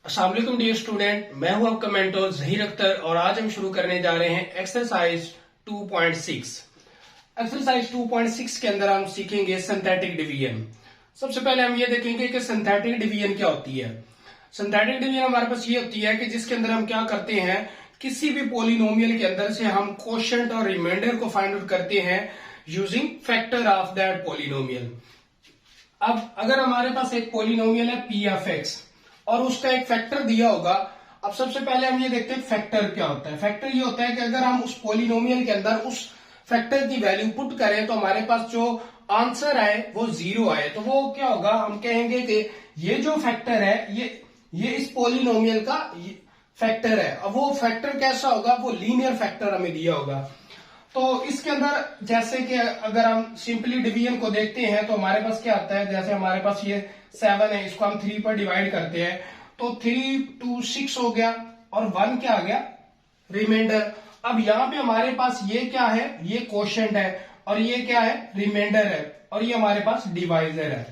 अस्सलाम वालेकुम dear student, मैं हूं आपका मेंटर जहीर अख्तर और आज हम शुरू करने जा रहे हैं एक्सरसाइज 2.6। एक्सरसाइज 2.6 के अंदर हम सीखेंगे सिंथेटिक डिवीजन। सबसे पहले हम ये देखेंगे कि सिंथेटिक डिवीजन क्या होती है। सिंथेटिक डिवीजन हमारे पास ये होती है कि जिसके अंदर हम क्या करते हैं, किसी भी पोलिनोमियल के अंदर से हम कोशेंट और रिमाइंडर को फाइंड आउट करते हैं using factor of that polynomial. अब अगर हमारे पास एक पोलिनोमियल है पी ऑफ एक्स और उसका एक फैक्टर दिया होगा। अब सबसे पहले हम ये देखते हैं फैक्टर क्या होता है। फैक्टर ये होता है कि अगर हम उस पोलिनोमियल के अंदर उस फैक्टर की वैल्यू पुट करें तो हमारे पास जो आंसर आए वो 0 आए, तो वो क्या होगा, हम कहेंगे कि ये जो फैक्टर है ये इस पोलिनोमियल का फैक्टर है। अब वो फैक्टर कैसा होगा, वो लीनियर फैक्टर हमें दिया होगा। तो इसके अंदर जैसे कि अगर हम सिंपली डिवीजन को देखते हैं तो हमारे पास क्या आता है, जैसे हमारे पास ये 7 है, इसको हम 3 पर डिवाइड करते हैं तो 3 2 6 हो गया और 1 क्या आ गया, रिमाइंडर। अब यहाँ पे हमारे पास ये क्या है, ये कोशेंट है और ये क्या है, रिमाइंडर है और ये हमारे पास डिवाइजर है।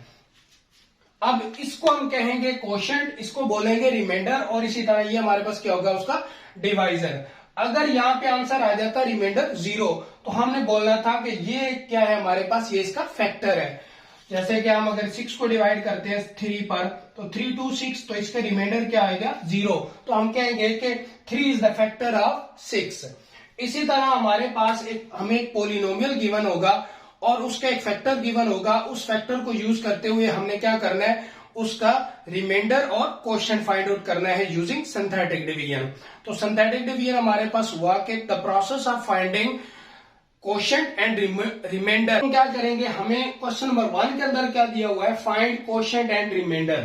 अब इसको हम कहेंगे कोशेंट, इसको बोलेंगे रिमाइंडर और इसी तरह ये हमारे पास क्या होगा, उसका डिवाइजर। अगर यहाँ पे आंसर आ जाता रिमाइंडर 0 तो हमने बोलना था कि ये क्या है हमारे पास, ये इसका फैक्टर है। जैसे कि हम अगर 6 को डिवाइड करते हैं 3 पर तो 3 2 6, तो इसका रिमाइंडर क्या आएगा, 0। तो हम कहेंगे कि 3 इज द फैक्टर ऑफ 6। इसी तरह हमारे पास हमें एक पोलिनोमियल गिवन होगा और उसका एक फैक्टर गिवन होगा। उस फैक्टर को यूज करते हुए हमने क्या करना है, उसका रिमाइंडर और कोशेंट फाइंड आउट करना है यूजिंग सिंथेटिक डिवीजन। तो सिंथेटिक डिवीजन हमारे पास हुआ कि the process of finding quotient and remainder. हम क्या करेंगे, हमें क्वेश्चन नंबर 1 के अंदर क्या दिया हुआ है, find quotient and remainder.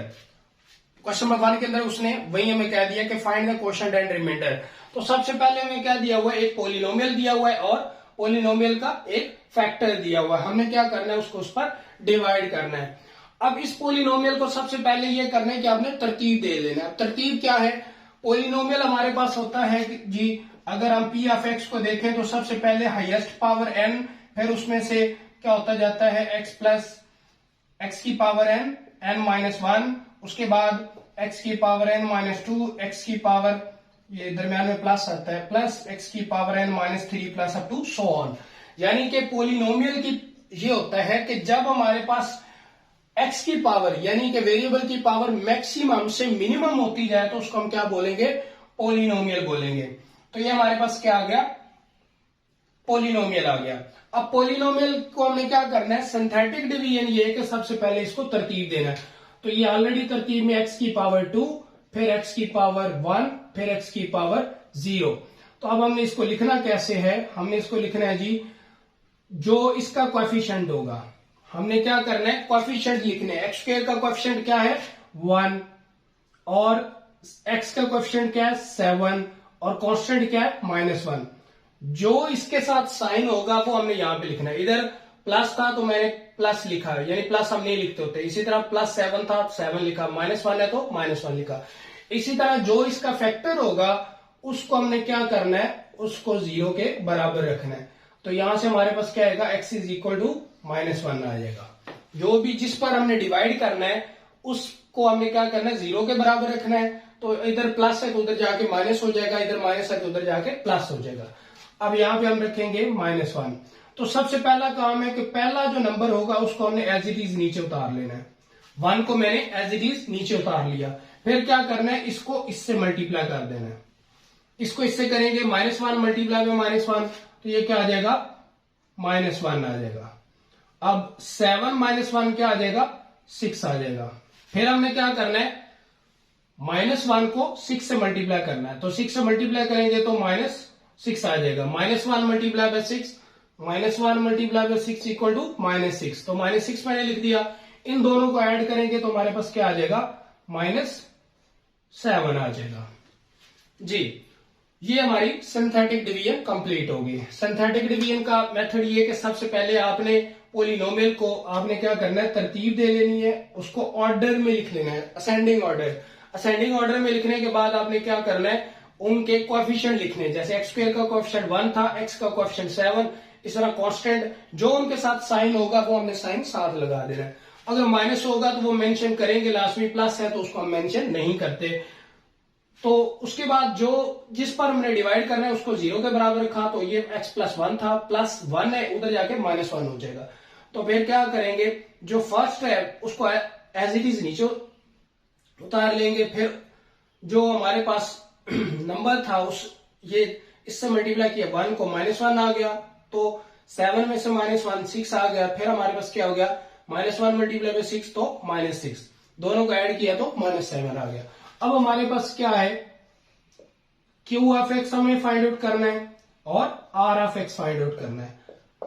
Question number 1 के अंदर उसने वही हमें कह दिया कि find the quotient and remainder. तो सबसे पहले हमें क्या दिया हुआ है, एक पोलिनोमियल दिया हुआ है और पोलिनोमियल का एक फैक्टर दिया हुआ है। हमें क्या करना है, उसको उस पर डिवाइड करना है। अब इस पोलिनोमियल को सबसे पहले ये करना है कि आपने तरतीब दे देना है। तरतीब क्या है, पोलिनोमियल हमारे पास होता है जी, अगर हम पी ऑफ एक्स को देखें तो सबसे पहले हाईएस्ट पावर n, फिर उसमें से क्या होता जाता है x प्लस एक्स की पावर n, n माइनस 1, उसके बाद x की पावर n माइनस 2, x की पावर, ये दरमियान में प्लस आता है, प्लस x की power n minus 3 plus up to so on. यानी कि पोलिनोमियल की ये होता है कि जब हमारे पास x की पावर यानी कि वेरिएबल की पावर मैक्सिमम से मिनिमम होती जाए तो उसको हम क्या बोलेंगे, पोलिनोमियल बोलेंगे। तो ये हमारे पास क्या आ गया, पोलिनोमियल आ गया। अब पोलिनोमियल को हमने क्या करना है, सिंथेटिक डिवीजन ये है कि सबसे पहले इसको तरतीब देना है। तो ये ऑलरेडी तरतीब में x की पावर 2, फिर x की पावर 1, फिर x की पावर 0। तो अब हमने इसको लिखना कैसे है, हमने इसको लिखना है जी, जो इसका कोएफिशिएंट होगा, हमने क्या करना है, कोएफिशिएंट लिखने हैं। एक्स स्क्वायर का कोएफिशिएंट क्या है 1 और x का कोएफिशिएंट क्या है 7 और कांस्टेंट क्या है -1। जो इसके साथ साइन होगा वो हमने यहां पे लिखना है। इधर प्लस था तो मैंने प्लस लिखा, यानी प्लस हम नहीं लिखते होते। इसी तरह प्लस 7 था तो 7 लिखा, -1 है तो -1 लिखा। इसी तरह जो इसका फैक्टर होगा उसको हमने क्या करना है, उसको 0 के बराबर रखना है। तो यहां से हमारे पास क्या आएगा, x इज इक्वल टू -1 आ जाएगा। जो भी जिस पर हमने डिवाइड करना है उसको हमने क्या करना है, 0 के बराबर रखना है। तो इधर प्लस है तो उधर जाके माइनस हो जाएगा, इधर माइनस है तो उधर जाके प्लस हो जाएगा। अब यहां पे हम रखेंगे -1। तो सबसे पहला काम है कि पहला जो नंबर होगा उसको हमने एज इट इज नीचे उतार लेना है। 1 को मैंने एज इट इज नीचे उतार लिया। फिर क्या करना है, इसको इससे मल्टीप्लाई कर देना है। इसको इससे करेंगे, -1 मल्टीप्लाई में -1 तो ये क्या आ जाएगा, -1 आ जाएगा। अब 7 -1 क्या आ जाएगा, 6 आ जाएगा। फिर हमने क्या करना है, -1 को 6 से मल्टीप्लाई करना है। तो 6 से मल्टीप्लाई करेंगे तो -6 आ जाएगा। -1 multiply by 6, -1 multiply by 6 equal to -6। तो -6 मैंने लिख दिया। इन दोनों को ऐड करेंगे तो हमारे पास क्या आ जाएगा, -7 आ जाएगा जी। ये हमारी सिंथेटिक डिवीजन कंप्लीट होगी। सिंथेटिक डिवीजन का मेथड ये कि सबसे पहले आपने पोलिनोमियल को आपने क्या करना है, तरतीब दे लेनी है, उसको ऑर्डर में लिख लेना है, असेंडिंग ऑर्डर। असेंडिंग ऑर्डर में लिखने के बाद आपने क्या करना है, उनके कोएफिशिएंट लिखने हैं। जैसे एक्स स्क्वायर का कोएफिशिएंट 1 था, एक्स का कोएफिशिएंट 7, इस तरह कांस्टेंट जो उनके साथ साइन होगा वो हमने साइन साथ लगा देना है। अगर माइनस होगा तो वो मेंशन करेंगे, लास्ट में प्लस है तो उसको हम मेंशन नहीं करते। तो उसके बाद जो जिस पर हमने डिवाइड करना है उसको 0 के बराबर रखा, तो ये x+1 था, +1 है, उधर जाके -1 हो जाएगा। तो फिर क्या करेंगे, जो फर्स्ट है उसको एज इट इज नीचे उतार लेंगे, फिर जो हमारे पास नंबर था उस ये इससे मल्टीप्लाई किया, 1 को -1 आ गया, तो 7 में से -1 6 आ गया, फिर हमारे पास क्या हो गया, -1 मल्टीप्लाई बाय 6 तो -6, दोनों को ऐड किया तो -7 आ गया। अब हमारे पास क्या है, क्यू ऑफ एक्स हमें फाइंड आउट करना है और r of x find out करना है,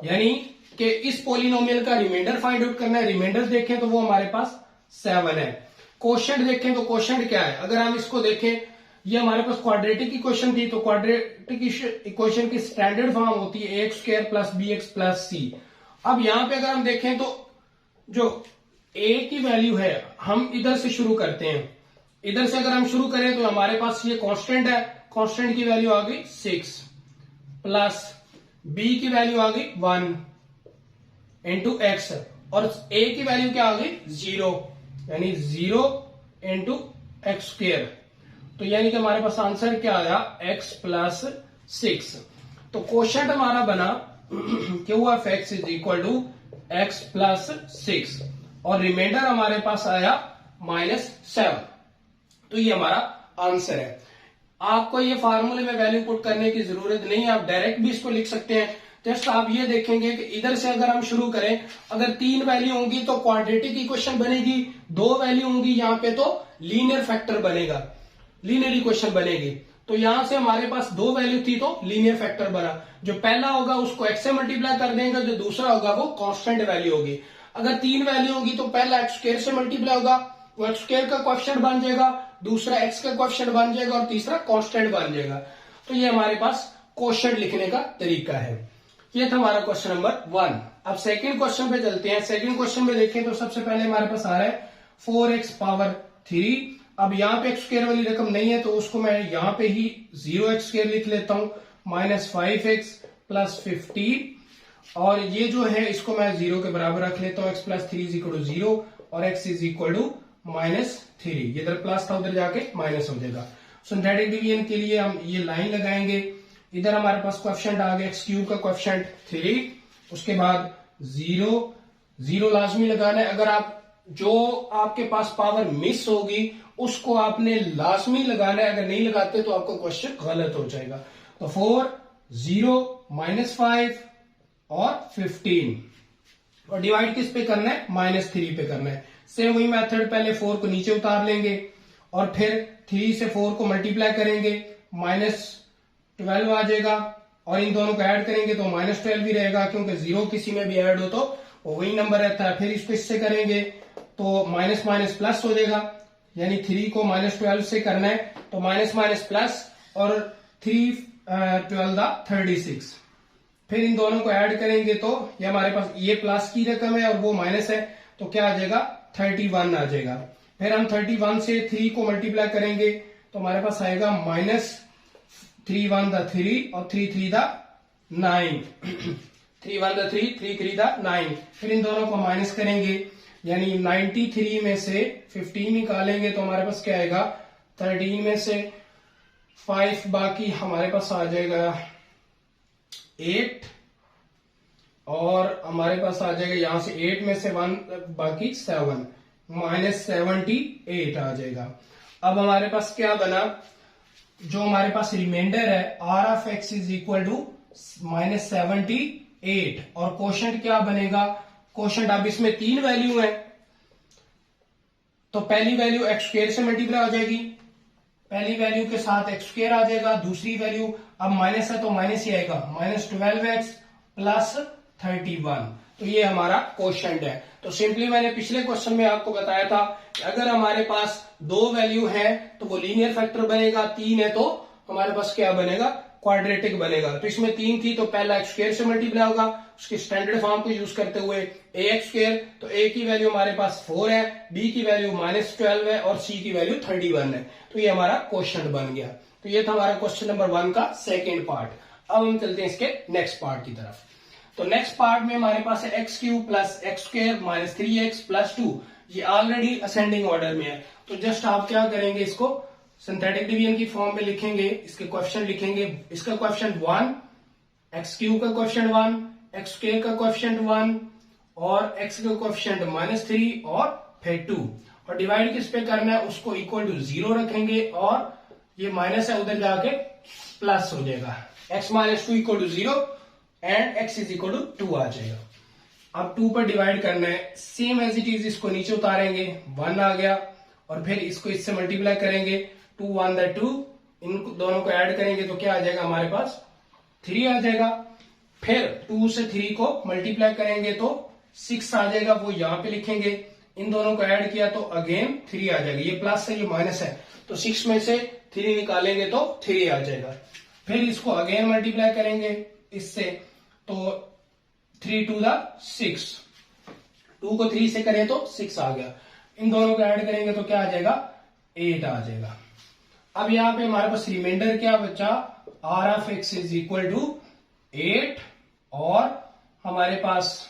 यानी कि इस पोलिनोमियल का रिमाइंडर फाइंड आउट करना है। रिमाइंडर देखें तो वो हमारे पास 7 है। कोशेंट देखें तो कोशेंट क्या है, अगर हम इसको देखें, ये हमारे पास क्वाड्रेटिक इक्वेशन थी, तो क्वाड्रेटिक इक्वेशन की स्टैंडर्ड फॉर्म होती है a² + bx + c। अब यहां पे अगर हम देखें तो जो a की वैल्यू है, हम इधर से शुरू करते हैं, इधर से अगर हम शुरू करें तो हमारे पास ये कांस्टेंट है, कांस्टेंट की वैल्यू आ गई 6 प्लस b की वैल्यू आ गई 1 इंटू एक्स, और a की वैल्यू क्या आ गई 0, यानी 0 इंटू x²। तो यानी कि हमारे पास आंसर क्या आया, x + 6। तो क्वोशंट हमारा बना q of x is equal to x + 6 और रिमाइंडर हमारे पास आया -7। तो ये हमारा आंसर है। आपको ये फार्मूले में वैल्यू पुट करने की जरूरत नहीं है, आप डायरेक्ट भी इसको लिख सकते हैं। जस्ट आप ये देखेंगे कि इधर से अगर हम शुरू करें, अगर 3 वैल्यू होंगी तो क्वाड्रेटिक इक्वेशन बनेगी, 2 वैल्यू होंगी यहाँ पे तो लीनियर फैक्टर बनेगा, लीनियर इक्वेशन बनेगी। तो यहां से हमारे पास 2 वैल्यू थी तो लीनियर फैक्टर बना। जो पहला होगा उसको x से मल्टीप्लाई कर देंगे, जो दूसरा होगा वो कांस्टेंट वैल्यू होगी। अगर 3 वैल्यू होगी तो पहला x² से मल्टीप्लाई होगा, वो x² का कोएफिशिएंट बन जाएगा, दूसरा x का कोएफिशिएंट बन जाएगा और तीसरा कांस्टेंट बन जाएगा। तो ये हमारे पास कोएफिशिएंट लिखने का तरीका है। ये था हमारा क्वेश्चन नंबर 1। अब सेकंड क्वेश्चन पे चलते हैं। सेकंड क्वेश्चन में देखें तो सबसे पहले हमारे पास आ रहा है 4x⁻3। अब यहाँ पे x² वाली रकम नहीं है तो उसको मैं यहाँ पे ही 0x² लिख लेता हूं, -5x + 15, और ये जो है इसको मैं 0 के बराबर रख लेता हूँ, x + 3 = 0 और x = -3। इधर प्लस था उधर जाके माइनस हो जाएगा। सिंथेटिक डिवीजन के लिए हम ये लाइन लगाएंगे, इधर हमारे पास कोएफिशिएंट आ गया x³ का कोएफिशिएंट 3, उसके बाद 0 लाजमी लगाना है। अगर आप जो आपके पास पावर मिस होगी उसको आपने लाजमी लगाना है, अगर नहीं लगाते तो आपका क्वेश्चन गलत हो जाएगा। तो 4 0 -5 और 15, और डिवाइड किस पे करना है, -3 पे करना है। सेम वही मेथड, पहले 4 को नीचे उतार लेंगे और फिर 3 से 4 को मल्टीप्लाई करेंगे, -12 आ जाएगा, और इन दोनों को ऐड करेंगे तो -12 भी रहेगा, क्योंकि 0 किसी में भी ऐड हो तो वही नंबर रहता है। फिर इसको इससे करेंगे तो माइनस माइनस प्लस हो जाएगा, यानी 3 को -12 से करना है तो माइनस माइनस प्लस, और 3 12 36। फिर इन दोनों को ऐड करेंगे तो ये हमारे पास ये प्लस की रकम है और वो माइनस है, तो क्या आ जाएगा 31 आ जाएगा। फिर हम 31 से 3 को मल्टीप्लाई करेंगे तो हमारे पास आएगा -3 1 3 और 3 3 9 3 1 3 3 3 9। फिर इन दोनों को माइनस करेंगे, यानी 93 में से 15 निकालेंगे तो हमारे पास क्या आएगा, 13 में से 5 बाकी हमारे पास आ जाएगा 8, और हमारे पास आ जाएगा यहां से 8 में से 1 बाकी 7, -78 आ जाएगा। अब हमारे पास क्या बना, जो हमारे पास रिमाइंडर है r of x is equal to -78, और क्वोशंट क्या बनेगा, क्वोशंट अब इसमें 3 वैल्यू है तो पहली वैल्यू x² से मल्टीप्लाई हो जाएगी, पहली वैल्यू के साथ x² आ जाएगा, दूसरी वैल्यू अब माइनस है तो माइनस ही आएगा, -12x + 31। तो ये हमारा क्वोशंट है। तो सिंपली मैंने पिछले क्वेश्चन में आपको बताया था कि अगर हमारे पास 2 वैल्यू है तो वो लीनियर फैक्टर बनेगा, 3 है तो हमारे पास क्या बनेगा, क्वाड्रेटिक बनेगा। तो इसमें 3 थी तो पहला x² से मल्टीप्लाई होगा, उसके स्टैंडर्ड फॉर्म को यूज करते हुए ax², तो a की वैल्यू हमारे पास 4 है, b की वैल्यू -12 है और c की वैल्यू 31 है। तो ये हमारा क्वेश्चन बन गया। तो ये था हमारा क्वेश्चन नंबर 1 का सेकेंड पार्ट। अब हम चलते हैं इसके नेक्स्ट पार्ट की तरफ। तो नेक्स्ट पार्ट में हमारे पास है x³ + x² - 3x + 2। ये ऑलरेडी असेंडिंग ऑर्डर में है, तो जस्ट आप क्या करेंगे, इसको सिंथेटिक डिवीजन की फॉर्म में लिखेंगे, इसके कोएफिशिएंट लिखेंगे। इसका कोएफिशिएंट 1, एक्स क्यूब का कोएफिशिएंट 1, एक्स स्क्वायर का कोएफिशिएंट 1 और एक्स का कोएफिशिएंट -3 और फिर 2, और डिवाइड किस पे करना है, उसको इक्वल टू 0 रखेंगे और ये माइनस है उधर जाके प्लस हो जाएगा। x minus 2 equal to 0 and x is equal to 2 आ जाएगा। अब 2 पर डिवाइड करना है, सेम एज इट इज इसको नीचे उतारेंगे, 1 आ गया और फिर इसको इससे मल्टीप्लाई करेंगे, 2 1 2, इन दोनों को ऐड करेंगे तो क्या आ जाएगा हमारे पास 3 आ जाएगा। फिर 2 से 3 को मल्टीप्लाई करेंगे तो 6 आ जाएगा, वो यहां पे लिखेंगे। इन दोनों को ऐड किया तो अगेन 3 आ जाएगा, ये प्लस है ये माइनस है तो 6 में से 3 निकालेंगे तो 3 आ जाएगा। फिर इसको अगेन मल्टीप्लाई करेंगे इससे तो 3 2 6, 2 को 3 से करें तो 6 आ गया। इन दोनों को ऐड करेंगे तो क्या आ जाएगा 8 आ जाएगा। अब यहाँ पे हमारे पास रिमाइंडर क्या बचा, r of x is equal to 8 और हमारे पास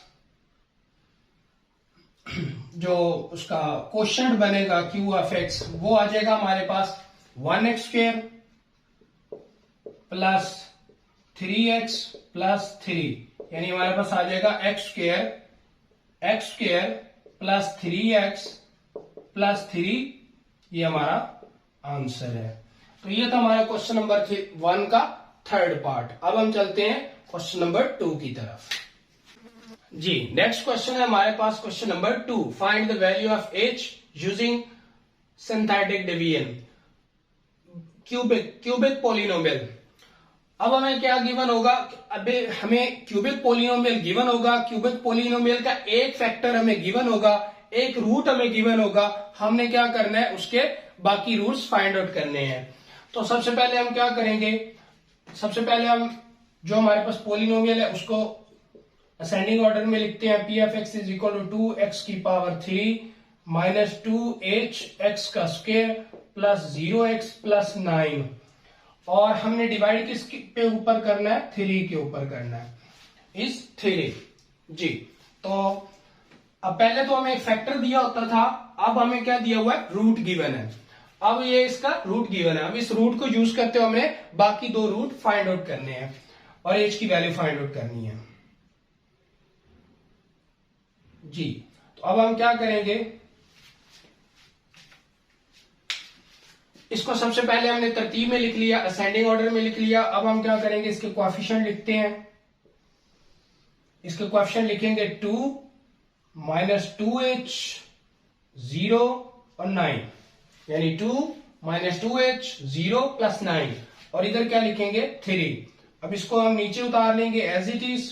जो उसका क्वोशंट बनेगा क्यू ऑफ एक्स वो आ जाएगा हमारे पास 1x square plus 3x plus 3, यानी हमारे पास आ जाएगा x square plus 3x plus 3, ये हमारा आंसर है। तो ये था हमारा क्वेश्चन नंबर 1 का थर्ड पार्ट। अब हम चलते हैं क्वेश्चन नंबर 2 की तरफ। जी नेक्स्ट क्वेश्चन है हमारे पास question number 2, find the value of h using synthetic division cubic polynomial. अब हमें क्या गिवन होगा, अबे हमें क्यूबिक पोलिनोमियल गिवन होगा, क्यूबिक पोलिनोमियल का एक फैक्टर हमें गिवन होगा, एक रूट हमें गिवन होगा, हमने क्या करना है उसके बाकी रूट्स फाइंड आउट करने हैं। तो सबसे पहले हम क्या करेंगे, सबसे पहले हम जो हमारे पास पोलिनोमियल है उसको असेंडिंग ऑर्डर में लिखते हैं। P F x is equal to 2x की पावर 3 माइनस 2h x का स्क्वायर प्लस 0x प्लस 9, और हमने डिवाइड किस पे ऊपर करना है, 3 के ऊपर करना है, इस 3 जी। तो अब पहले तो हमें एक फैक्टर दिया होता था, अब हमें क्या दिया हुआ है, रूट गिवन है। अब ये इसका रूट गिवन है, अब इस रूट को यूज करते हुए हमें बाकी 2 रूट फाइंड आउट करने हैं और एच की वैल्यू फाइंड आउट करनी है जी। तो अब हम क्या करेंगे, इसको सबसे पहले हमने तरतीब में लिख लिया, असेंडिंग ऑर्डर में लिख लिया। अब हम क्या करेंगे, इसके कोएफिशिएंट लिखते हैं। इसके कोएफिशिएंट लिखेंगे 2 माइनस 2h 0 और 9, यानी 2 माइनस 2h 0 प्लस 9, और इधर क्या लिखेंगे 3। अब इसको हम नीचे उतार लेंगे एज इट इज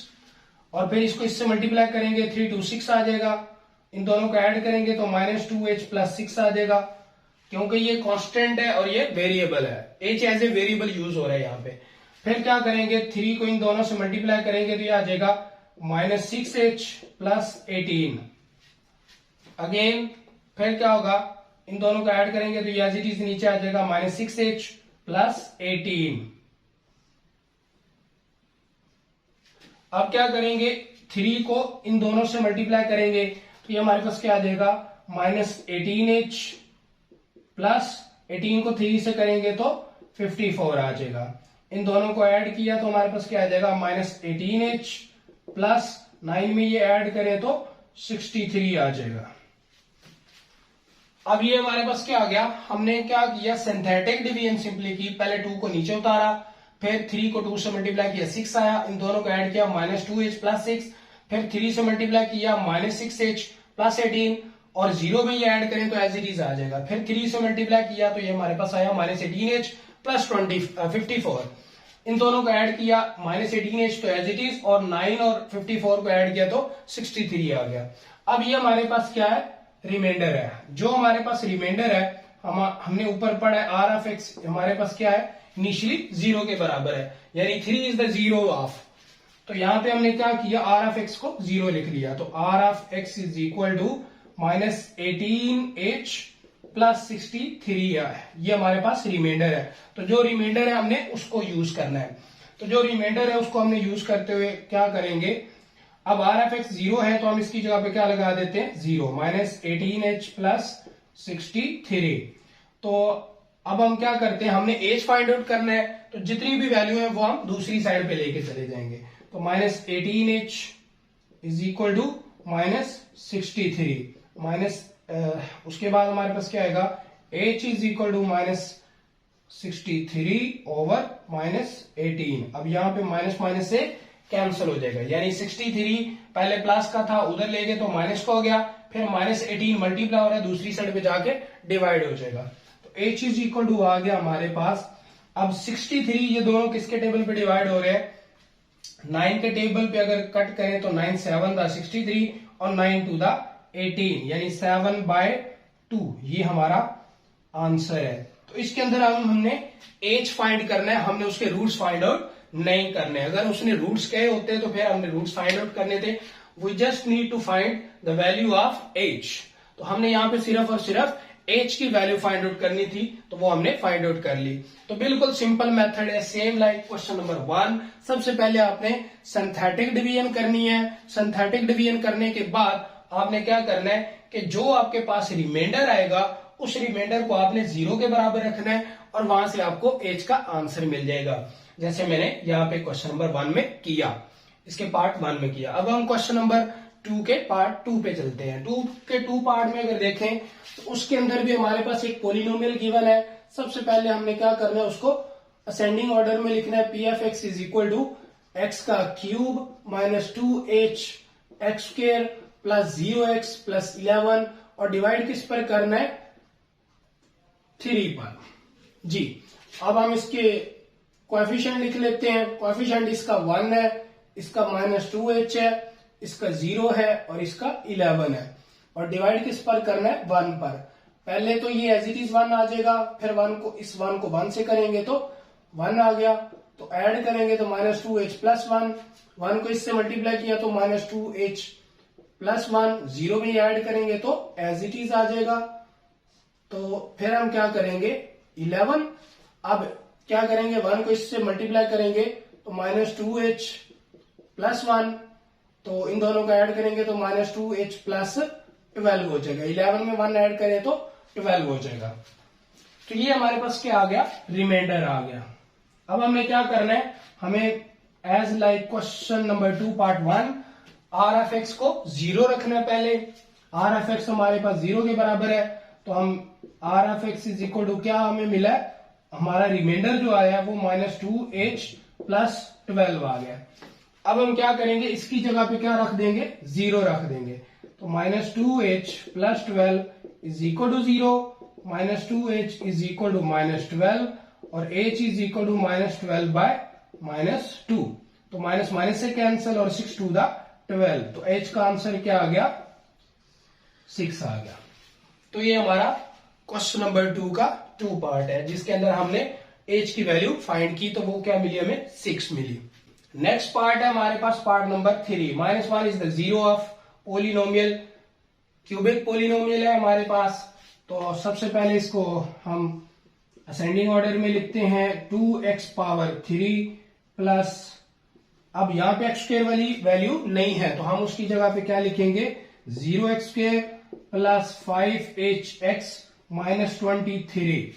और फिर इसको इससे मल्टीप्लाई करेंगे, 3 2 6 आ जाएगा। इन दोनों को ऐड करेंगे तो माइनस 2h प्लस 6 आ जाएगा, क्योंकि ये कांस्टेंट है और ये वेरिएबल है, h as a variable use हो रहा है यहाँ पे। फिर क्या करेंगे, 3 को इन दोनों से मल्टीप्लाई करेंगे तो ये आ जाएगा माइनस 6h प्लस 18। अगेन फिर क्या होगा, इन दोनों को ऐड करेंगे तो ये एज इट इज नीचे आ जाएगा माइनस 6h प्लस 18। अब क्या करेंगे, 3 को इन दोनों से मल्टीप्लाई करेंगे तो ये हमारे पास क्या आ जाएगा माइनस 18h प्लस 18 को 3 से करेंगे तो 54 आ जाएगा। इन दोनों को ऐड किया तो हमारे पास क्या आ जाएगा माइनस 18h प्लस 9 में ये ऐड करें तो 63 आ जाएगा। अब ये हमारे पास क्या आ गया, हमने क्या किया, सिंथेटिक डिवीजन सिंपली की, पहले 2 को नीचे उतारा, फिर 3 को 2 से मल्टीप्लाई किया 6 आया, इन दोनों को ऐड किया माइनस 2h प्लस 6, फिर 3 से मल्टीप्लाई किया माइनस 6h प्लस 18, और 0 में ये ऐड करें तो एज इट इज आ जाएगा। फिर 3 से मल्टीप्लाई किया तो ये हमारे पास आया माइनस 18h प्लस 54। इन दोनों को ऐड किया माइनस 18h तो एज इट इज, और 9 और 54 को ऐड किया तो 63 आ गया। अब ये हमारे पास क्या है, रिमाइंडर है। जो हमारे पास रिमाइंडर है, हमने ऊपर पढ़ा है आर ऑफ एक्स, हमारे पास क्या है, इनिशियली 0 के बराबर है, यानी 3 इज द 0 ऑफ। तो यहां पे हमने क्या किया, आर ऑफ एक्स को 0 लिख लिया, तो r of x is equal to minus 18h plus 63 है, ये हमारे पास रिमाइंडर है। तो जो रिमाइंडर है हमने उसको यूज करना है, तो जो रिमाइंडर है उसको हमने यूज करते हुए क्या करेंगे, अब आर एफ एक्स 0 है तो हम इसकी जगह पे क्या लगा देते हैं 0, माइनस 18h प्लस 63। तो अब हम क्या करते हैं, हमने एज फाइंड आउट करना है, तो जितनी भी वैल्यू है वो हम दूसरी साइड पे लेके चले जाएंगे। तो -18h is equal to -63 minus उसके बाद हमारे पास क्या आएगा, h is equal to -63 over -18। अब यहाँ पे माइनस माइनस से कैंसिल हो जाएगा, यानी 63 पहले प्लस का था, उधर ले गए तो माइनस का हो गया, फिर -18 मल्टीप्लाई हो रहा है, दूसरी साइड पे जाके डिवाइड हो जाएगा। तो h इज इक्वल टू आ गया हमारे पास। अब 63 ये दोनों किसके टेबल पे डिवाइड हो रहे हैं, 9 के टेबल पे अगर कट करें तो 9 7 दा 63 और 9 2 दा 18, यानी 7/2 ये हमारा आंसर है। तो इसके अंदर हमने एज फाइंड करना है, हमने उसके रूट्स फाइंड आउट नहीं करने। अगर उसने रूट्स कहे होते तो फिर हमने रूट्स फाइंड आउट करने थे। We just need to find the value of h. तो हमने यहाँ पे सिर्फ और सिर्फ एज की वैल्यू फाइंड आउट करनी थी, तो वो हमने फाइंड आउट कर ली। तो बिल्कुल सिंपल मेथड है, सेम लाइक क्वेश्चन नंबर 1। सबसे पहले आपने सिंथेटिक डिवीजन करनी है। सिंथेटिक डिवीजन करने के बाद आपने क्या करना है कि जो आपके पास रिमाइंडर आएगा उस रिमाइंडर को आपने 0 के बराबर रखना है और वहां से आपको एज का आंसर मिल जाएगा, जैसे मैंने यहाँ पे क्वेश्चन नंबर 1 में किया, इसके पार्ट 1 में किया। अब हम क्वेश्चन नंबर 2 के पार्ट 2 पे चलते हैं। 2 के 2 पार्ट में अगर देखें तो उसके अंदर भी हमारे पास एक पोलिनोमियल गिवन है। सबसे पहले हमने क्या करना है, उसको असेंडिंग ऑर्डर में लिखना है। P F x is equal to X का cube minus 2h X square plus 0x plus 11 और डिवाइड किस पर करना है, 3 पर। जी, अब हम इसके कोएफिशिएंट लिख लेते हैं। कोएफिशिएंट इसका 1 है, इसका -2h है, इसका 0 है और इसका 11 है। और डिवाइड किस पर करना है, 1 पर। पहले तो ये एज इट इज 1 आ जाएगा, फिर 1 को इस 1 को 1 से करेंगे तो 1 आ गया। तो ऐड करेंगे तो -2h प्लस 1, 1 को इससे मल्टीप्लाई किया तो -2h प्लस 1, 0 में ऐड करेंगे तो एज इट इज आ जाएगा। तो फिर हम क्या करेंगे, 11। अब क्या करेंगे, 1 को इससे मल्टीप्लाई करेंगे तो -2h प्लस 1, तो इन दोनों को ऐड करेंगे तो -2h प्लस 12 हो जाएगा। 11 में 1 ऐड करें तो 12 हो जाएगा। तो ये हमारे पास क्या आ गया, रिमाइंडर आ गया। अब हमें क्या करना है, हमें as like question number 2 part 1 r f x को 0 रखना है। पहले आर एफ एक्स हमारे पास 0 के बराबर है, तो हम r f x is equal to क्या हमें मिला है, हमारा रिमाइंडर जो आया है वो -2h प्लस 12 आ गया। अब हम क्या करेंगे, इसकी जगह पे क्या रख देंगे, 0 रख देंगे। तो -2h plus 12 is equal to 0, -2h is equal to -12 और h इज इक्वल टू -12/-2। तो माइनस माइनस से कैंसिल और 6 टू द 12, तो h का आंसर क्या आ गया, 6 आ गया। तो ये हमारा क्वेश्चन नंबर 2 का 2 पार्ट है, जिसके अंदर हमने h की वैल्यू फाइंड की, तो वो क्या मिली हमें, 6 मिली। नेक्स्ट पार्ट है हमारे पास part number 3। -1 is the zero of polynomial, cubic polynomial है हमारे पास। तो सबसे पहले इसको हम असेंडिंग ऑर्डर में लिखते हैं, 2x पावर 3 प्लस, अब यहाँ पे x स्क्वायर वाली वैल्यू नहीं है तो हम उसकी जगह पे क्या लिखेंगे, 0x square plus 5hx minus 23।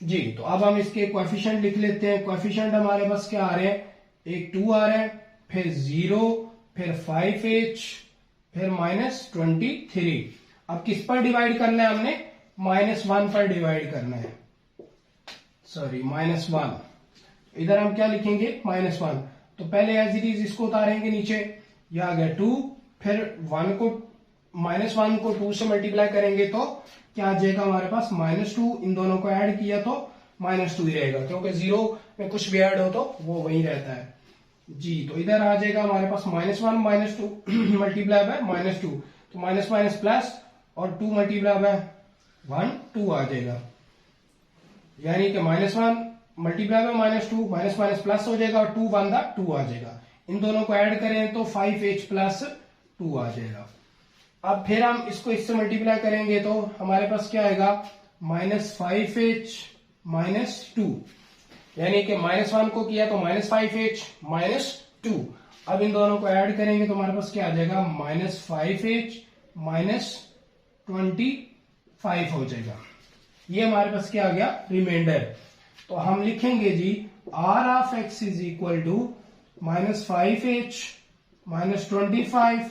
जी, तो अब हम इसके कोएफिशिएंट लिख लेते हैं। कोएफिशिएंट हमारे पास क्या आ रहे हैं, एक 2 आ रहा है, फिर 0, फिर 5h, फिर -23। अब किस पर डिवाइड करना है, हमने -1 पर डिवाइड करना है, सॉरी -1। इधर हम क्या लिखेंगे, -1। तो पहले एज इट इज इसको उतारेंगे नीचे, यह आ गया 2, फिर 1 को -1 को 2 से मल्टीप्लाई करेंगे तो क्या आ जाएगा हमारे पास, -2। इन दोनों को ऐड किया तो -2 ही रहेगा, क्योंकि 0 में कुछ भी ऐड हो तो वो वही रहता है। जी, तो इधर आ जाएगा हमारे पास -1 -2 मल्टीप्लाई बाय -2, तो माइनस माइनस प्लस और 2 मल्टीप्लाई बाय 1 2 आ जाएगा, यानी कि -1 multiply bye -2, minus minus plus हो जाएगा और 2 1 2 आ जाएगा। इन दोनों को ऐड करें तो 5h प्लस 2 आ जाएगा। अब फिर हम इसको इससे मल्टीप्लाई करेंगे तो हमारे पास क्या आएगा, -5h -2, यानी कि -1 को किया तो -5h -2। अब इन दोनों को ऐड करेंगे तो हमारे पास क्या आ जाएगा, -5h -25 हो जाएगा। ये हमारे पास क्या आ गया, रिमाइंडर। तो हम लिखेंगे जी r of x is equal to -5h -25।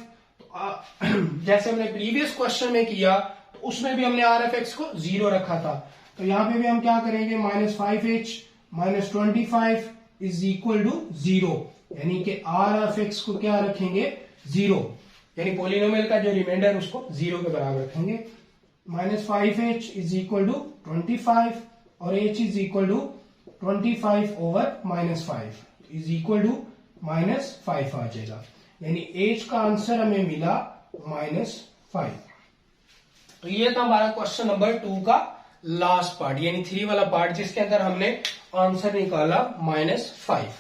जैसे हमने प्रीवियस क्वेश्चन में किया तो उसमें भी हमने r ऑफ x को 0 रखा था, तो यहां पे भी हम क्या करेंगे, -5h -25 इज इक्वल टू 0, यानी कि r ऑफ x को क्या रखेंगे, 0, यानी पोलिनोमियल का जो रिमाइंडर उसको 0 के बराबर रखेंगे। -5h इज इक्वल टू 25 और h is equal to 25 over -5 is equal to -5 आ जाएगा, यानी h का आंसर हमें मिला -5। तो ये था हमारा क्वेश्चन नंबर 2 का लास्ट पार्ट, यानी 3 वाला पार्ट, जिसके अंदर हमने आंसर निकाला -5।